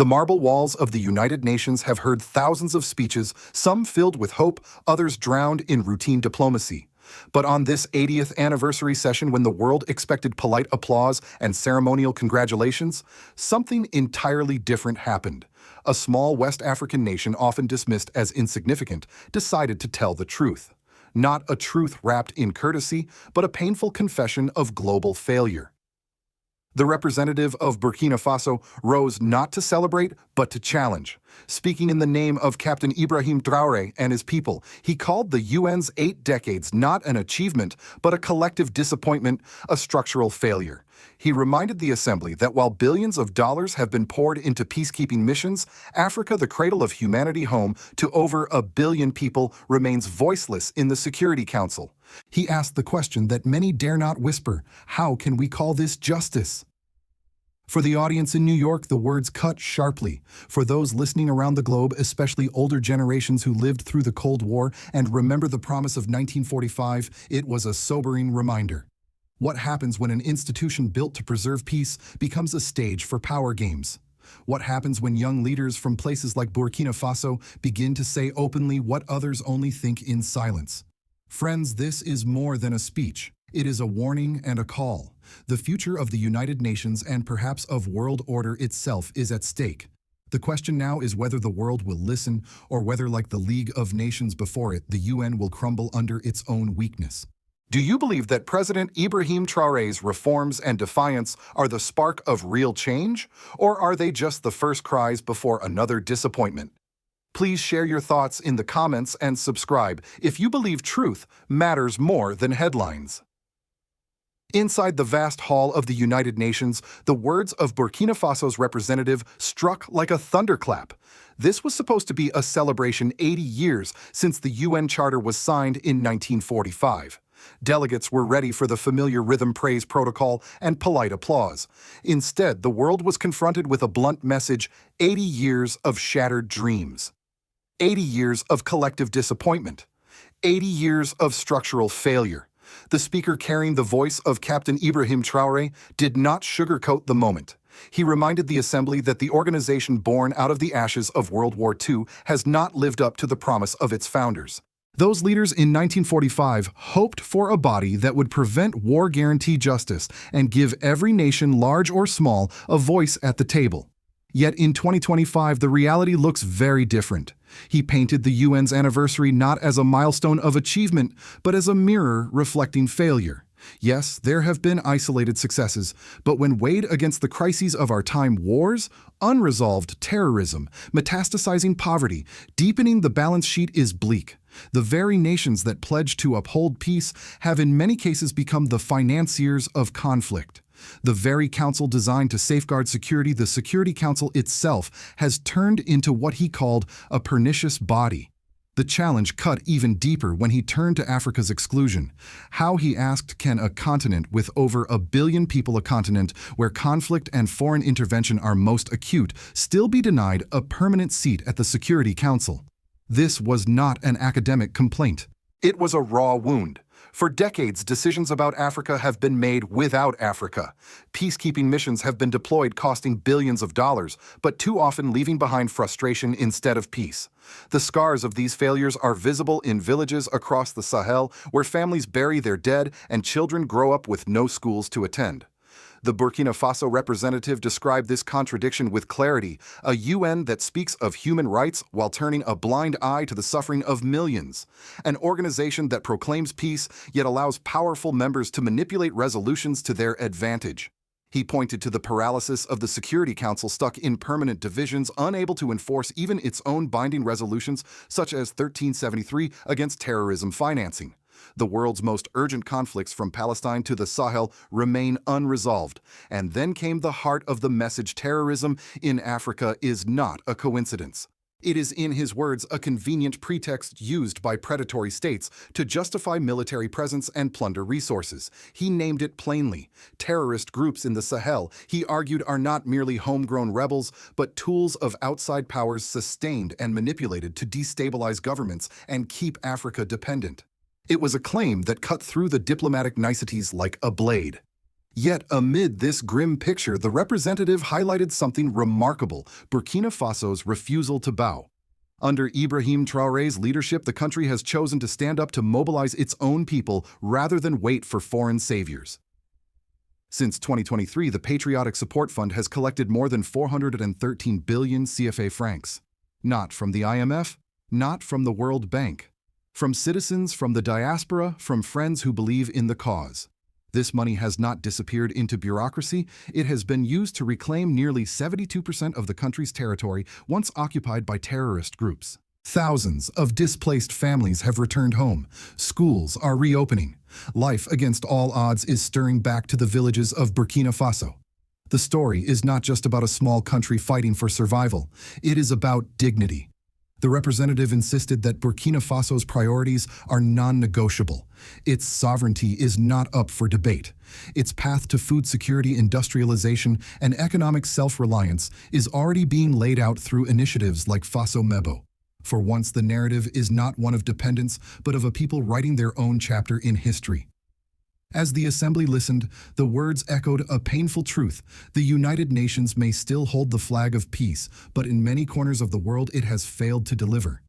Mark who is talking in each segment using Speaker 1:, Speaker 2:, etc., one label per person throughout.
Speaker 1: The marble walls of the United Nations have heard thousands of speeches, some filled with hope, others drowned in routine diplomacy. But on this 80th anniversary session, when the world expected polite applause and ceremonial congratulations, something entirely different happened. A small West African nation, often dismissed as insignificant, decided to tell the truth. Not a truth wrapped in courtesy, but a painful confession of global failure. The representative of Burkina Faso rose not to celebrate, but to challenge. Speaking in the name of Captain Ibrahim Traoré and his people, he called the UN's 8 decades not an achievement, but a collective disappointment, a structural failure. He reminded the assembly that while billions of dollars have been poured into peacekeeping missions, Africa, the cradle of humanity home to over 1 billion people, remains voiceless in the Security Council. He asked the question that many dare not whisper: how can we call this justice? For the audience in New York, the words cut sharply. For those listening around the globe, especially older generations who lived through the Cold War and remember the promise of 1945, it was a sobering reminder. What happens when an institution built to preserve peace becomes a stage for power games? What happens when young leaders from places like Burkina Faso begin to say openly what others only think in silence? Friends, this is more than a speech. It is a warning and a call. The future of the United Nations and perhaps of world order itself is at stake. The question now is whether the world will listen, or whether, like the League of Nations before it, the UN will crumble under its own weakness. Do you believe that President Ibrahim Traoré's reforms and defiance are the spark of real change, or are they just the first cries before another disappointment? Please share your thoughts in the comments and subscribe if you believe truth matters more than headlines. Inside the vast hall of the United Nations, the words of Burkina Faso's representative struck like a thunderclap. This was supposed to be a celebration 80 years since the UN Charter was signed in 1945. Delegates were ready for the familiar rhythm praise protocol and polite applause. Instead, the world was confronted with a blunt message: 80 years of shattered dreams. 80 years of collective disappointment. 80 years of structural failure. The speaker, carrying the voice of Captain Ibrahim Traoré, did not sugarcoat the moment. He reminded the assembly that the organization born out of the ashes of World War II has not lived up to the promise of its founders. Those leaders in 1945 hoped for a body that would prevent war, guarantee justice, and give every nation, large or small, a voice at the table. Yet in 2025, the reality looks very different. He painted the UN's anniversary not as a milestone of achievement, but as a mirror reflecting failure. Yes, there have been isolated successes, but when weighed against the crises of our time, wars, unresolved terrorism, metastasizing poverty, deepening the balance sheet is bleak. The very nations that pledge to uphold peace have in many cases become the financiers of conflict. The very council designed to safeguard security, the Security Council itself, has turned into what he called a pernicious body. The challenge cut even deeper when he turned to Africa's exclusion. How, he asked, can a continent with over 1 billion people, a continent where conflict and foreign intervention are most acute, still be denied a permanent seat at the Security Council? This was not an academic complaint. It was a raw wound. For decades, decisions about Africa have been made without Africa. Peacekeeping missions have been deployed costing billions of dollars, but too often leaving behind frustration instead of peace. The scars of these failures are visible in villages across the Sahel, where families bury their dead and children grow up with no schools to attend. The Burkina Faso representative described this contradiction with clarity: a UN that speaks of human rights while turning a blind eye to the suffering of millions. An organization that proclaims peace yet allows powerful members to manipulate resolutions to their advantage. He pointed to the paralysis of the Security Council, stuck in permanent divisions, unable to enforce even its own binding resolutions, such as 1373 against terrorism financing. The world's most urgent conflicts, from Palestine to the Sahel, remain unresolved. And then came the heart of the message: terrorism in Africa is not a coincidence. It is, in his words, a convenient pretext used by predatory states to justify military presence and plunder resources. He named it plainly. Terrorist groups in the Sahel, he argued, are not merely homegrown rebels, but tools of outside powers sustained and manipulated to destabilize governments and keep Africa dependent. It was a claim that cut through the diplomatic niceties like a blade. Yet amid this grim picture, the representative highlighted something remarkable: Burkina Faso's refusal to bow. Under Ibrahim Traoré's leadership, the country has chosen to stand up to mobilize its own people rather than wait for foreign saviors. Since 2023, the Patriotic Support Fund has collected more than 413 billion CFA francs. Not from the IMF, not from the World Bank. From citizens, from the diaspora, from friends who believe in the cause. This money has not disappeared into bureaucracy. It has been used to reclaim nearly 72% of the country's territory once occupied by terrorist groups. Thousands of displaced families have returned home. Schools are reopening. Life against all odds is stirring back to the villages of Burkina Faso. The story is not just about a small country fighting for survival. It is about dignity. The representative insisted that Burkina Faso's priorities are non-negotiable. Its sovereignty is not up for debate. Its path to food security, industrialization, and economic self-reliance is already being laid out through initiatives like Faso Mebo. For once, the narrative is not one of dependence, but of a people writing their own chapter in history. As the assembly listened, the words echoed a painful truth. The United Nations may still hold the flag of peace, but in many corners of the world it has failed to deliver.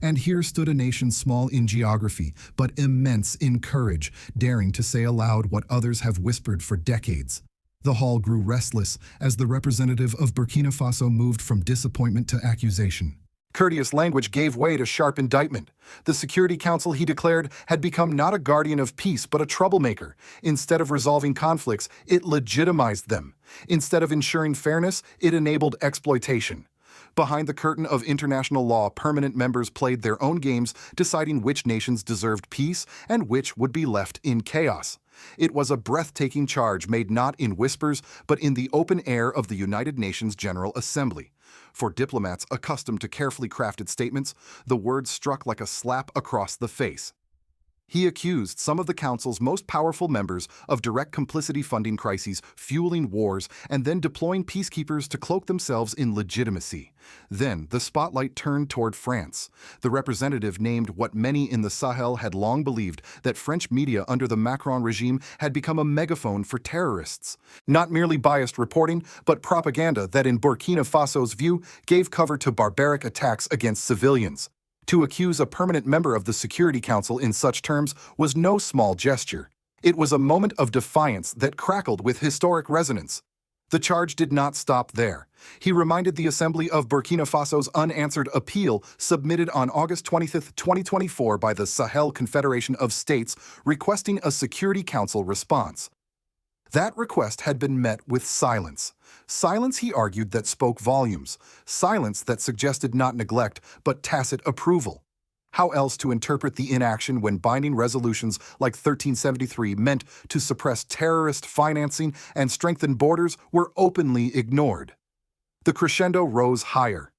Speaker 1: And here stood a nation small in geography, but immense in courage, daring to say aloud what others have whispered for decades. The hall grew restless as the representative of Burkina Faso moved from disappointment to accusation. Courteous language gave way to sharp indictment. The Security Council, he declared, had become not a guardian of peace but a troublemaker. Instead of resolving conflicts, it legitimized them. Instead of ensuring fairness, it enabled exploitation. Behind the curtain of international law, permanent members played their own games, deciding which nations deserved peace and which would be left in chaos. It was a breathtaking charge made not in whispers, but in the open air of the United Nations General Assembly. For diplomats accustomed to carefully crafted statements, the words struck like a slap across the face. He accused some of the Council's most powerful members of direct complicity, funding crises, fueling wars, and then deploying peacekeepers to cloak themselves in legitimacy. Then the spotlight turned toward France. The representative named what many in the Sahel had long believed, that French media under the Macron regime had become a megaphone for terrorists. Not merely biased reporting, but propaganda that in Burkina Faso's view gave cover to barbaric attacks against civilians. To accuse a permanent member of the Security Council in such terms was no small gesture. It was a moment of defiance that crackled with historic resonance. The charge did not stop there. He reminded the Assembly of Burkina Faso's unanswered appeal submitted on August 25, 2024 by the Sahel Confederation of States requesting a Security Council response. That request had been met with silence. Silence, he argued, that spoke volumes. Silence that suggested not neglect, but tacit approval. How else to interpret the inaction when binding resolutions like 1373 meant to suppress terrorist financing and strengthen borders were openly ignored? The crescendo rose higher.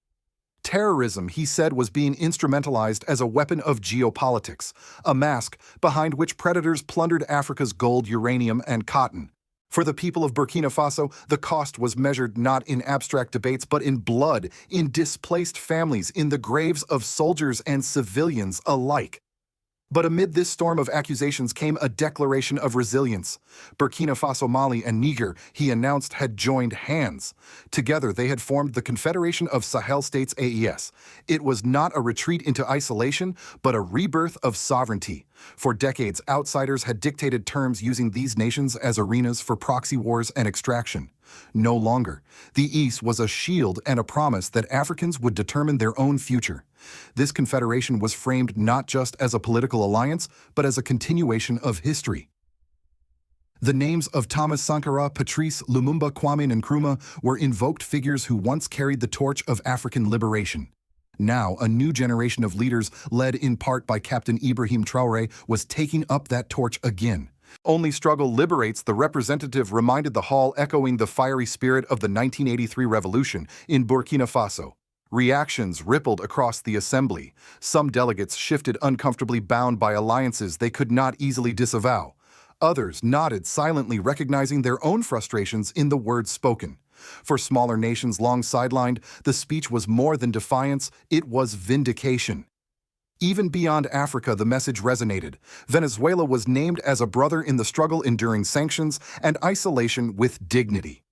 Speaker 1: Terrorism, he said, was being instrumentalized as a weapon of geopolitics, a mask behind which predators plundered Africa's gold, uranium, and cotton. For the people of Burkina Faso, the cost was measured not in abstract debates, but in blood, in displaced families, in the graves of soldiers and civilians alike. But amid this storm of accusations came a declaration of resilience. Burkina Faso, Mali, and Niger, he announced, had joined hands. Together, they had formed the Confederation of Sahel States AES. It was not a retreat into isolation, but a rebirth of sovereignty. For decades, outsiders had dictated terms using these nations as arenas for proxy wars and extraction. No longer. The East was a shield and a promise that Africans would determine their own future. This confederation was framed not just as a political alliance, but as a continuation of history. The names of Thomas Sankara, Patrice Lumumba, Kwame Nkrumah were invoked figures who once carried the torch of African liberation. Now, a new generation of leaders, led in part by Captain Ibrahim Traoré, was taking up that torch again. Only struggle liberates, the representative reminded the hall, echoing the fiery spirit of the 1983 revolution in Burkina Faso. Reactions rippled across the assembly. Some delegates shifted, uncomfortably bound by alliances they could not easily disavow. Others nodded silently, recognizing their own frustrations in the words spoken. For smaller nations long sidelined, the speech was more than defiance, it was vindication. Even beyond Africa, the message resonated. Venezuela was named as a brother in the struggle enduring sanctions and isolation with dignity.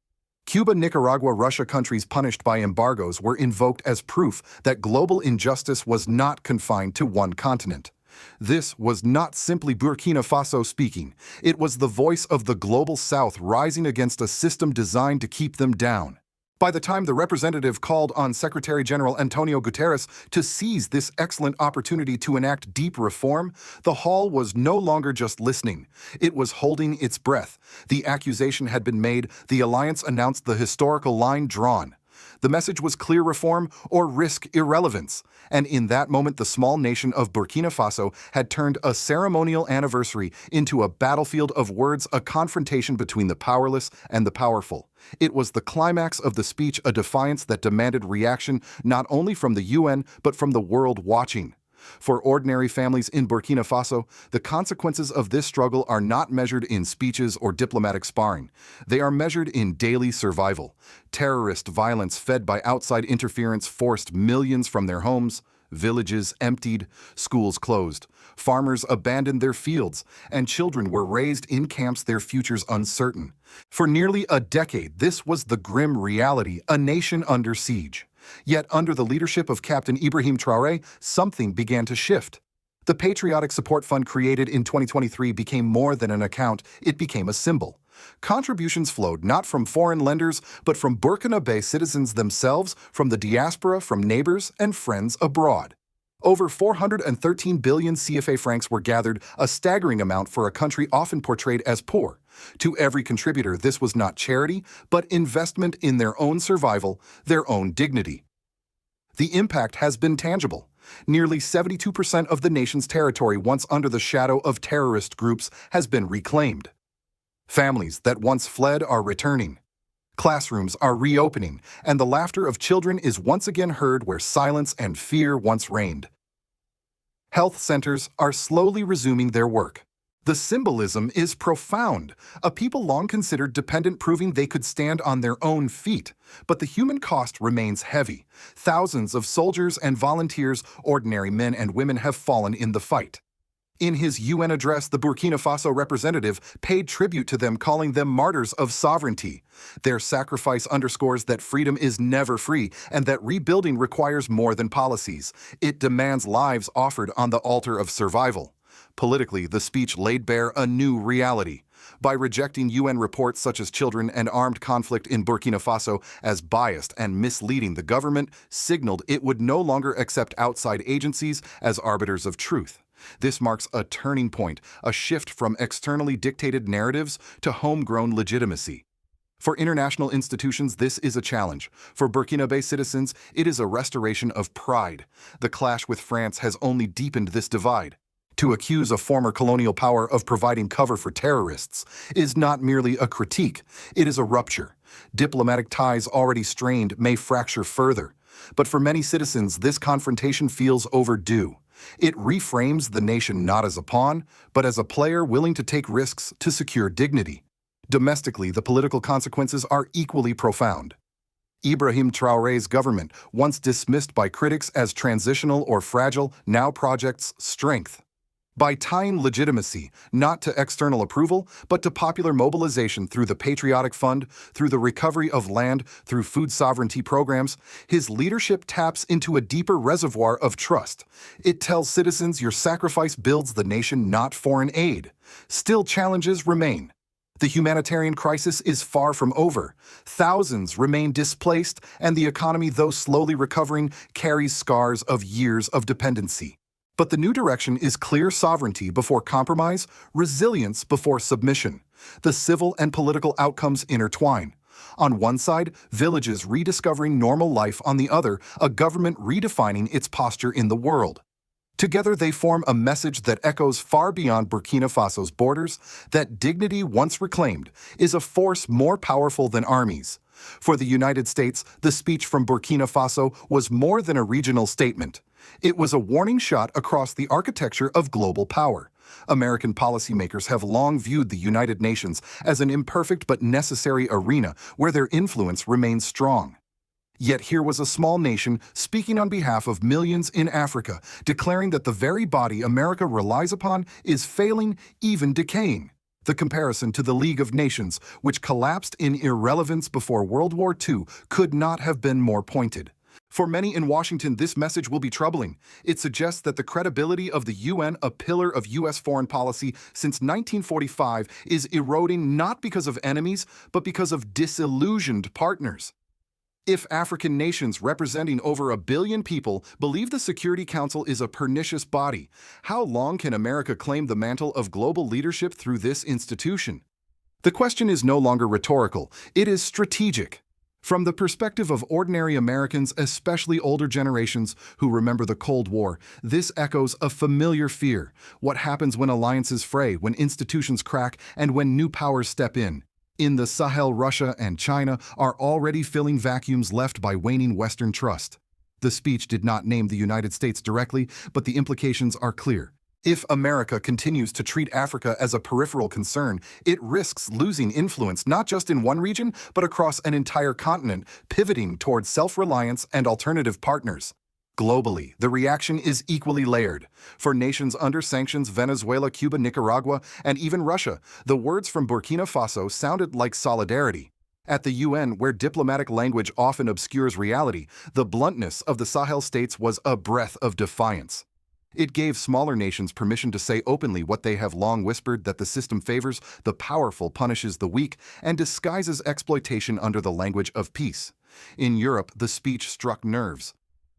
Speaker 1: Cuba, Nicaragua, Russia, countries punished by embargoes, were invoked as proof that global injustice was not confined to one continent. This was not simply Burkina Faso speaking. It was the voice of the global South rising against a system designed to keep them down. By the time the representative called on Secretary General Antonio Guterres to seize this excellent opportunity to enact deep reform, the hall was no longer just listening. It was holding its breath. The accusation had been made, the alliance announced the historical line drawn. The message was clear: reform or risk irrelevance. And in that moment, the small nation of Burkina Faso had turned a ceremonial anniversary into a battlefield of words, a confrontation between the powerless and the powerful. It was the climax of the speech, a defiance that demanded reaction not only from the UN, but from the world watching. For ordinary families in Burkina Faso, the consequences of this struggle are not measured in speeches or diplomatic sparring. They are measured in daily survival. Terrorist violence fed by outside interference forced millions from their homes, villages emptied, schools closed, farmers abandoned their fields, and children were raised in camps, their futures uncertain. For nearly a decade, this was the grim reality, a nation under siege. Yet under the leadership of Captain Ibrahim Traoré, something began to shift. The Patriotic Support Fund created in 2023 became more than an account, it became a symbol. Contributions flowed not from foreign lenders, but from Burkina Faso citizens themselves, from the diaspora, from neighbors and friends abroad. Over 413 billion CFA francs were gathered, a staggering amount for a country often portrayed as poor. To every contributor, this was not charity, but investment in their own survival, their own dignity. The impact has been tangible. Nearly 72% of the nation's territory, once under the shadow of terrorist groups, has been reclaimed. Families that once fled are returning. Classrooms are reopening, and the laughter of children is once again heard where silence and fear once reigned. Health centers are slowly resuming their work. The symbolism is profound. A people long considered dependent, proving they could stand on their own feet. But the human cost remains heavy. Thousands of soldiers and volunteers, ordinary men and women, have fallen in the fight. In his UN address, the Burkina Faso representative paid tribute to them, calling them martyrs of sovereignty. Their sacrifice underscores that freedom is never free and that rebuilding requires more than policies. It demands lives offered on the altar of survival. Politically, the speech laid bare a new reality. By rejecting UN reports such as children and armed conflict in Burkina Faso as biased and misleading, the government signaled it would no longer accept outside agencies as arbiters of truth. This marks a turning point, a shift from externally dictated narratives to homegrown legitimacy. For international institutions, this is a challenge. For Burkina Faso citizens, it is a restoration of pride. The clash with France has only deepened this divide. To accuse a former colonial power of providing cover for terrorists is not merely a critique, it is a rupture. Diplomatic ties already strained may fracture further. But for many citizens, this confrontation feels overdue. It reframes the nation not as a pawn, but as a player willing to take risks to secure dignity. Domestically, the political consequences are equally profound. Ibrahim Traoré's government, once dismissed by critics as transitional or fragile, now projects strength. By tying legitimacy not to external approval, but to popular mobilization through the Patriotic Fund, through the recovery of land, through food sovereignty programs, his leadership taps into a deeper reservoir of trust. It tells citizens your sacrifice builds the nation, not foreign aid. Still, challenges remain. The humanitarian crisis is far from over. Thousands remain displaced, and the economy, though slowly recovering, carries scars of years of dependency. But the new direction is clear: sovereignty before compromise, resilience before submission. The civil and political outcomes intertwine. On one side, villages rediscovering normal life; on the other, a government redefining its posture in the world. Together they form a message that echoes far beyond Burkina Faso's borders, that dignity once reclaimed is a force more powerful than armies. For the United States, the speech from Burkina Faso was more than a regional statement. It was a warning shot across the architecture of global power. American policymakers have long viewed the United Nations as an imperfect but necessary arena where their influence remains strong. Yet here was a small nation speaking on behalf of millions in Africa, declaring that the very body America relies upon is failing, even decaying. The comparison to the League of Nations, which collapsed in irrelevance before World War II, could not have been more pointed. For many in Washington, this message will be troubling. It suggests that the credibility of the UN, a pillar of U.S. foreign policy since 1945, is eroding not because of enemies, but because of disillusioned partners. If African nations representing over 1 billion people believe the Security Council is a pernicious body, how long can America claim the mantle of global leadership through this institution? The question is no longer rhetorical, it is strategic. From the perspective of ordinary Americans, especially older generations who remember the Cold War, this echoes a familiar fear: what happens when alliances fray, when institutions crack, and when new powers step in. In the Sahel, Russia and China are already filling vacuums left by waning Western trust. The speech did not name the United States directly, but the implications are clear. If America continues to treat Africa as a peripheral concern, it risks losing influence not just in one region, but across an entire continent, pivoting towards self-reliance and alternative partners. Globally, the reaction is equally layered. For nations under sanctions, Venezuela, Cuba, Nicaragua, and even Russia, the words from Burkina Faso sounded like solidarity. At the UN, where diplomatic language often obscures reality, the bluntness of the Sahel states was a breath of defiance. It gave smaller nations permission to say openly what they have long whispered: that the system favors the powerful, punishes the weak, and disguises exploitation under the language of peace. In Europe, the speech struck nerves.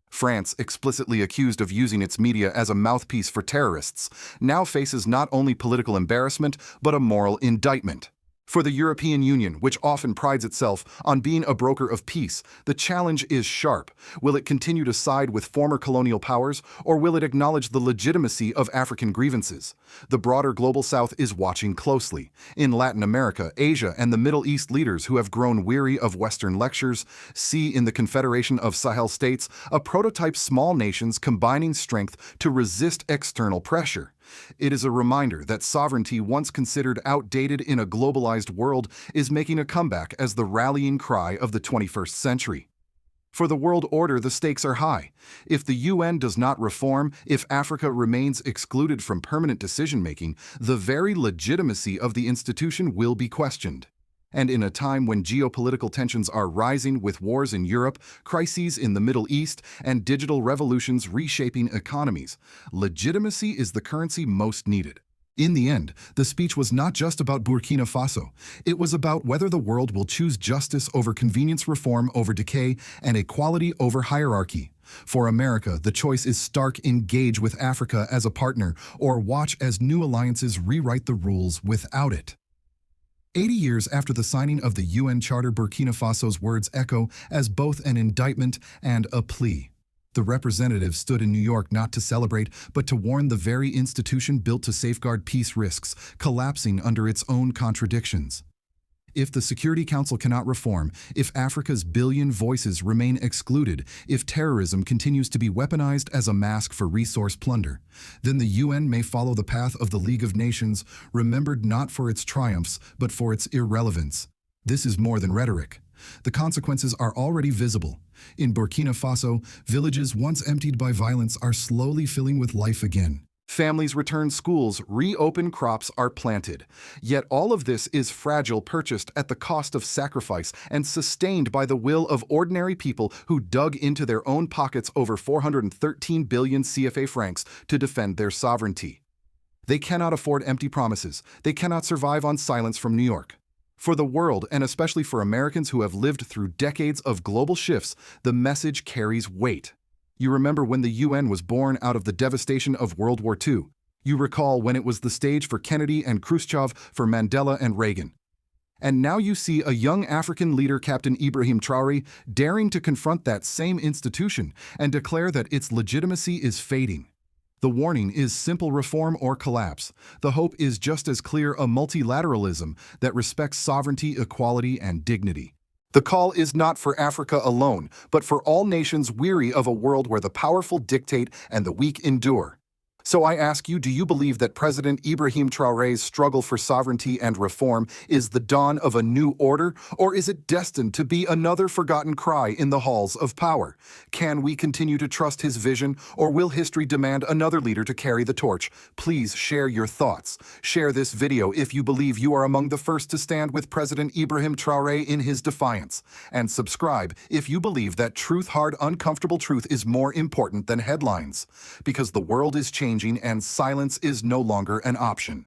Speaker 1: France, explicitly accused of using its media as a mouthpiece for terrorists, now faces not only political embarrassment, but a moral indictment. For the European Union, which often prides itself on being a broker of peace, the challenge is sharp. Will it continue to side with former colonial powers, or will it acknowledge the legitimacy of African grievances? The broader global South is watching closely. In Latin America, Asia, and the Middle East, leaders who have grown weary of Western lectures see in the Confederation of Sahel States a prototype: small nations combining strength to resist external pressure. It is a reminder that sovereignty, once considered outdated in a globalized world, is making a comeback as the rallying cry of the 21st century. For the world order, the stakes are high. If the UN does not reform, if Africa remains excluded from permanent decision-making, the very legitimacy of the institution will be questioned. And in a time when geopolitical tensions are rising, with wars in Europe, crises in the Middle East, and digital revolutions reshaping economies, legitimacy is the currency most needed. In the end, the speech was not just about Burkina Faso. It was about whether the world will choose justice over convenience, reform over decay, and equality over hierarchy. For America, the choice is stark: engage with Africa as a partner, or watch as new alliances rewrite the rules without it. 80 years after the signing of the UN Charter, Burkina Faso's words echo as both an indictment and a plea. The representatives stood in New York not to celebrate, but to warn: the very institution built to safeguard peace risks collapsing under its own contradictions. If the Security Council cannot reform, if Africa's billion voices remain excluded, if terrorism continues to be weaponized as a mask for resource plunder, then the UN may follow the path of the League of Nations, remembered not for its triumphs, but for its irrelevance. This is more than rhetoric. The consequences are already visible. In Burkina Faso, villages once emptied by violence are slowly filling with life again. Families return, schools reopen, crops are planted. Yet all of this is fragile, purchased at the cost of sacrifice, and sustained by the will of ordinary people who dug into their own pockets over 413 billion CFA francs to defend their sovereignty. They cannot afford empty promises. They cannot survive on silence from New York. For the world, and especially for Americans who have lived through decades of global shifts, the message carries weight. You remember when the UN was born out of the devastation of World War II. You recall when it was the stage for Kennedy and Khrushchev, for Mandela and Reagan. And now you see a young African leader, Captain Ibrahim Traoré, daring to confront that same institution and declare that its legitimacy is fading. The warning is simple: reform or collapse. The hope is just as clear: a multilateralism that respects sovereignty, equality, and dignity. The call is not for Africa alone, but for all nations weary of a world where the powerful dictate and the weak endure. So I ask you, do you believe that President Ibrahim Traoré's struggle for sovereignty and reform is the dawn of a new order, or is it destined to be another forgotten cry in the halls of power? Can we continue to trust his vision, or will history demand another leader to carry the torch? Please share your thoughts. Share this video if you believe you are among the first to stand with President Ibrahim Traoré in his defiance. And subscribe if you believe that truth, hard, uncomfortable truth is more important than headlines. Because the world is changing and silence is no longer an option.